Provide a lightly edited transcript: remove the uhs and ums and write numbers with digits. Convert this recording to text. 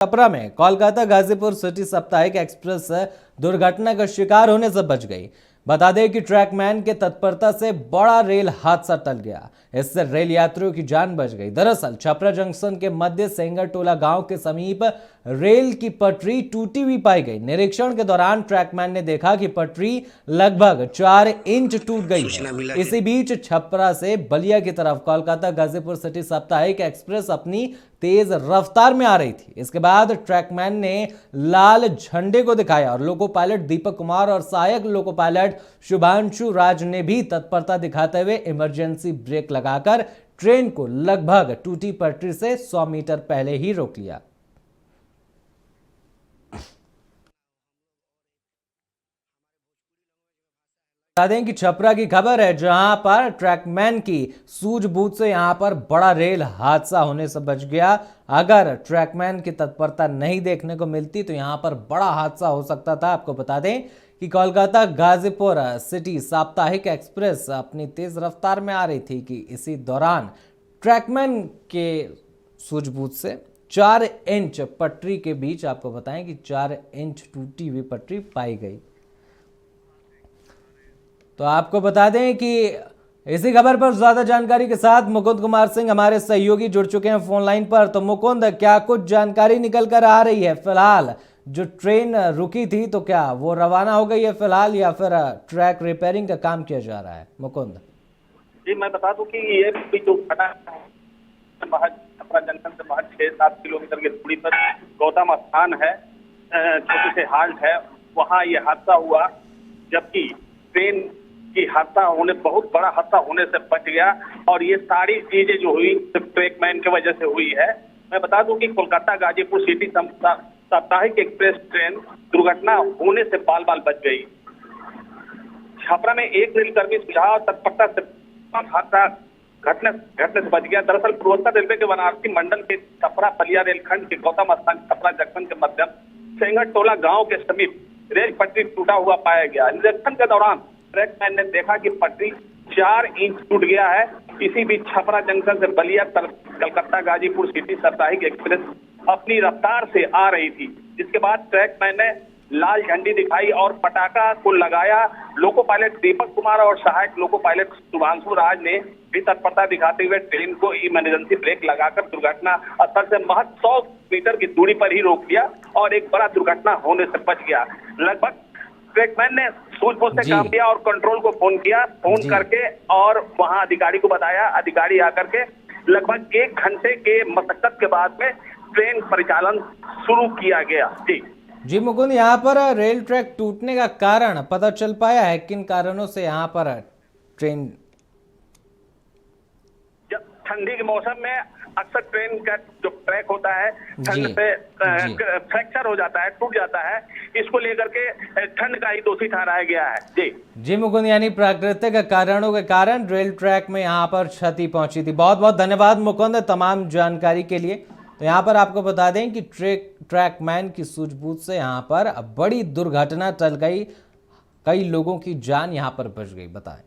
छपरा में कोलकाता गाजीपुर सिटी साप्ताहिक एक्सप्रेस दुर्घटना का शिकार होने से बच गई। बता दें कि ट्रैकमैन के तत्परता से बड़ा रेल हादसा टल गया। इससे रेल यात्रियों की जान बच गई। दरअसल छपरा जंक्शन के मध्य सेंगर टोला गांव के समीप रेल की पटरी टूटी हुई पाई गई। निरीक्षण के दौरान ट्रैकमैन ने देखा कि पटरी लगभग 4 इंच टूट गई है। इसी बीच छपरा से बलिया की तरफ कोलकाता गाजीपुर सिटी साप्ताहिक एक्सप्रेस अपनी तेज रफ्तार में आ रही थी। इसके बाद ट्रैकमैन ने लाल झंडे को दिखाया और लोको पायलट दीपक कुमार और सहायक लोको पायलट शुभांशु राज ने भी तत्परता दिखाते हुए इमरजेंसी ब्रेक लगाकर ट्रेन को लगभग टूटी पटरी से 100 मीटर पहले ही रोक लिया। बता दें कि छपरा की खबर है, जहां पर ट्रैकमैन की सूझबूझ से यहां पर बड़ा रेल हादसा होने से बच गया। अगर ट्रैकमैन की तत्परता नहीं देखने को मिलती तो यहां पर बड़ा हादसा हो सकता था। आपको बता दें कि कोलकाता गाजीपुर सिटी साप्ताहिक एक्सप्रेस अपनी तेज रफ्तार में आ रही थी कि इसी दौरान ट्रैकमैन के सूझबूझ से 4 इंच पटरी के बीच, आपको बताएं कि 4 इंच टूटी हुई पटरी पाई गई। तो आपको बता दें कि इसी खबर पर ज्यादा जानकारी के साथ मुकुंद कुमार सिंह हमारे सहयोगी जुड़ चुके हैं फोन लाइन पर। तो मुकुंद, क्या कुछ जानकारी निकल कर आ रही है? फिलहाल जो ट्रेन रुकी थी तो क्या वो रवाना हो गई है फिलहाल, या फिर ट्रैक रिपेयरिंग का काम किया जा रहा है? मुकुंद जी, मैं बता दूं कि ये जो घटना महज छपरा जंक्शन से महज 6-7 किलोमीटर की दूरी पर गौतम स्थान है, छोटे से हाल्ट है, वहां ये हादसा हुआ। जबकि ट्रेन की हादसा होने, बहुत बड़ा हादसा होने से बच गया और ये सारी चीजें जो हुई सिर्फ ट्रैकमैन की वजह से हुई है। मैं बता दूं कि कोलकाता गाजीपुर सिटी साप्ताहिक एक्सप्रेस ट्रेन दुर्घटना होने से बाल बाल बच गई। छपरा में एक रेलकर्मी सुझाव और तत्परता से हादसा घटने से बच गया। दरअसल पूर्वोत्तर रेलवे के वाराणसी मंडल के छपरा बलिया रेलखंड के गौतम स्थान छपरा जंक्शन के मध्यम सेंगर टोला गांव के समीप रेल पटरी टूटा हुआ पाया गया। निरीक्षण के दौरान ट्रैकमैन ने देखा कि पटरी 4 इंच टूट गया है। इसी बीच छपरा जंक्शन से बलिया कलकत्ता गाजीपुर सिटी साप्ताहिक एक्सप्रेस अपनी रफ्तार से आ रही थी, जिसके बाद ट्रैकमैन ने लाल झंडी दिखाई और पटाखा को लगाया। लोको पायलट दीपक कुमार और सहायक लोको पायलट शुभांशु राज ने भी तत्परता दिखाते हुए ट्रेन को इमरजेंसी ब्रेक लगाकर दुर्घटना स्थल से महज 100 मीटर की दूरी पर ही रोक दिया और एक बड़ा दुर्घटना होने से बच गया। लगभग ट्रैकमैन ने सूझबूझ से काम किया और कंट्रोल को फोन किया, फोन करके और वहां अधिकारी को बताया। अधिकारी आकर के लगभग 1 घंटे के मशक्कत के बाद में ट्रेन परिचालन शुरू किया गया। जी मुकुंद, यहाँ पर रेल ट्रैक टूटने का कारण पता चल पाया है? किन कारणों से यहाँ पर ट्रेन? जब ठंडी के मौसम में अक्सर ट्रेन का जो ट्रैक होता है ठंड से फ्रैक्चर हो जाता है, टूट जाता है। इसको लेकर के ठंड का ही दोषी ठहराया गया है। जी मुकुंद, यानी प्राकृतिक कारणों के कारण रेल ट्रैक में यहाँ पर क्षति पहुंची थी। बहुत बहुत धन्यवाद मुकुंद तमाम जानकारी के लिए। तो यहाँ पर आपको बता दें कि ट्रैकमैन की सूझबूझ से यहाँ पर बड़ी दुर्घटना टल गई, कई लोगों की जान यहाँ पर बच गई। बताएं।